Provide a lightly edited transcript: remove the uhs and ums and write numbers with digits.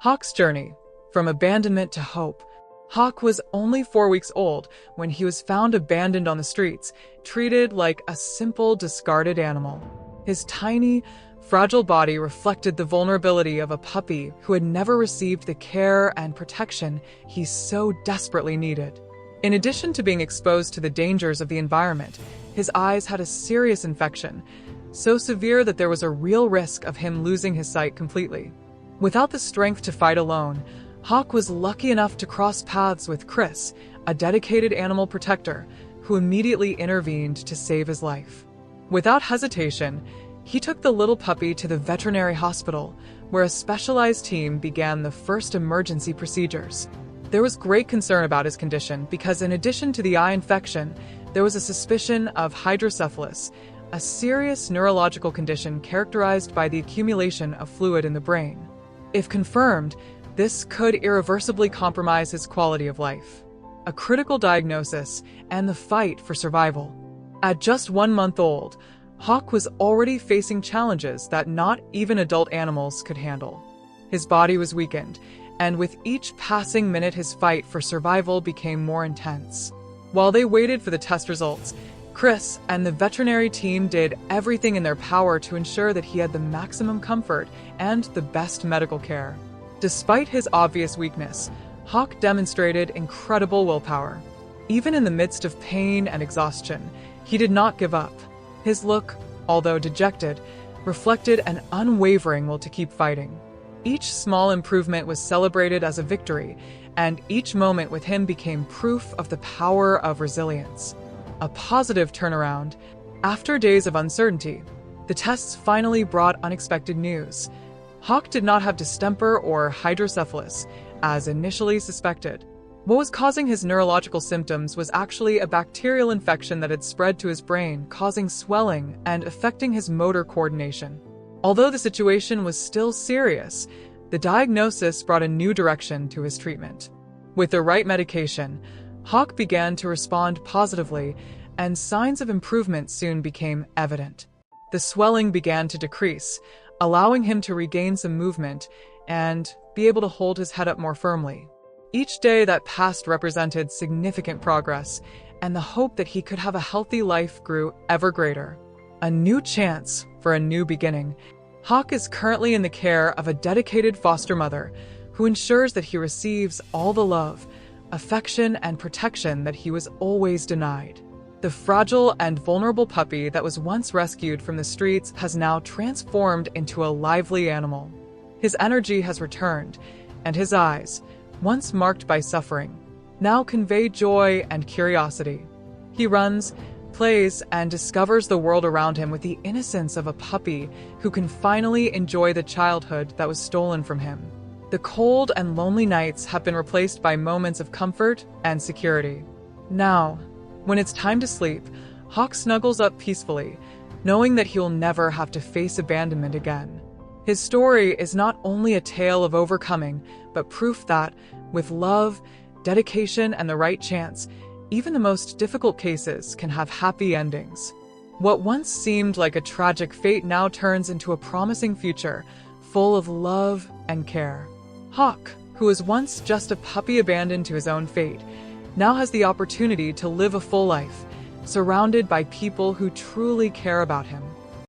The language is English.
Hawk's journey, from abandonment to hope. Hawk was only 4 weeks old when he was found abandoned on the streets, treated like a simple, discarded animal. His tiny, fragile body reflected the vulnerability of a puppy who had never received the care and protection he so desperately needed. In addition to being exposed to the dangers of the environment, his eyes had a serious infection, so severe that there was a real risk of him losing his sight completely. Without the strength to fight alone, Hawk was lucky enough to cross paths with Chris, a dedicated animal protector, who immediately intervened to save his life. Without hesitation, he took the little puppy to the veterinary hospital, where a specialized team began the first emergency procedures. There was great concern about his condition because in addition to the eye infection, there was a suspicion of hydrocephalus, a serious neurological condition characterized by the accumulation of fluid in the brain. If confirmed, this could irreversibly compromise his quality of life. A critical diagnosis and the fight for survival. At just 1 month old, Hawk was already facing challenges that not even adult animals could handle. His body was weakened, and with each passing minute his fight for survival became more intense. While they waited for the test results, Chris and the veterinary team did everything in their power to ensure that he had the maximum comfort and the best medical care. Despite his obvious weakness, Hawk demonstrated incredible willpower. Even in the midst of pain and exhaustion, he did not give up. His look, although dejected, reflected an unwavering will to keep fighting. Each small improvement was celebrated as a victory, and each moment with him became proof of the power of resilience. A positive turnaround. After days of uncertainty, the tests finally brought unexpected news. Hawk did not have distemper or hydrocephalus, as initially suspected. What was causing his neurological symptoms was actually a bacterial infection that had spread to his brain, causing swelling and affecting his motor coordination. Although the situation was still serious, the diagnosis brought a new direction to his treatment. With the right medication, Hawk began to respond positively, and signs of improvement soon became evident. The swelling began to decrease, allowing him to regain some movement and be able to hold his head up more firmly. Each day that passed represented significant progress, and the hope that he could have a healthy life grew ever greater. A new chance for a new beginning. Hawk is currently in the care of a dedicated foster mother who ensures that he receives all the love, affection, and protection that he was always denied. The fragile and vulnerable puppy that was once rescued from the streets has now transformed into a lively animal. His energy has returned, and his eyes, once marked by suffering, now convey joy and curiosity. He runs, plays, and discovers the world around him with the innocence of a puppy who can finally enjoy the childhood that was stolen from him. The cold and lonely nights have been replaced by moments of comfort and security. Now, when it's time to sleep, Hawk snuggles up peacefully, knowing that he'll never have to face abandonment again. His story is not only a tale of overcoming, but proof that, with love, dedication, and the right chance, even the most difficult cases can have happy endings. What once seemed like a tragic fate now turns into a promising future, full of love and care. Hawk, who was once just a puppy abandoned to his own fate, now has the opportunity to live a full life, surrounded by people who truly care about him.